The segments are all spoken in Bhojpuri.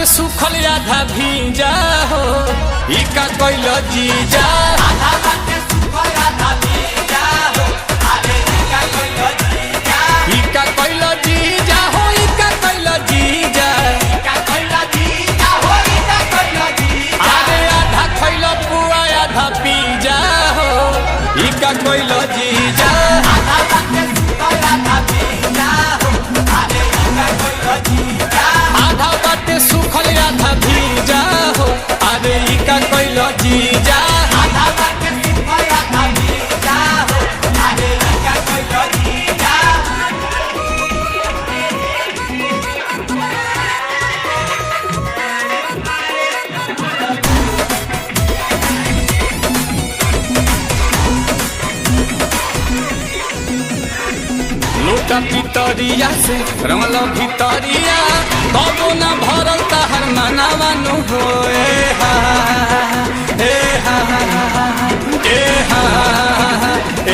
बाटे सुखल आधा भीजा हो इका कोइल जीजा आधा बाटे सुखल आधा भीजा हो अरे इका कोइल जीजा इका कोइल जीजा हो इका कोइल जीजा इका कोइल जीजा हो इका कोइल जीजा अरे आधा खोइल पुआ आधा पीजा हो इका कोइल जीजा आधा बाटे सुखल आधा भीजा हो अरे इका कोइल जीजा आधा बाटे सुखल आधा भीजा हो अरे इका कोइल जीजा आधा बाटे सुखल आधा भीजा हो अरे इका कोइल जीजा लोटा पितरिया से रमल भितरिया कबो न भरल तहर मनावानु हो ए हा ए हा ए हा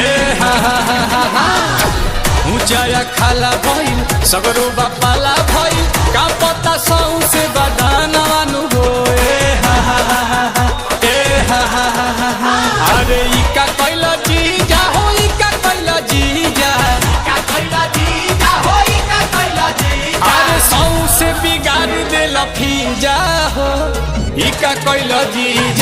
ए हा ऊंचाया खाला भइल सगरो बापाला भइल का पता सौ से बदानवानु हो ए हा ए हा अरे इका कोइल जीजा हो इका कोइल जीजा इका कोइल जीजा हो इका कोइल जीजा अरे सौ से बिगाड़ दे लफीजा हो इका कोइल जीजा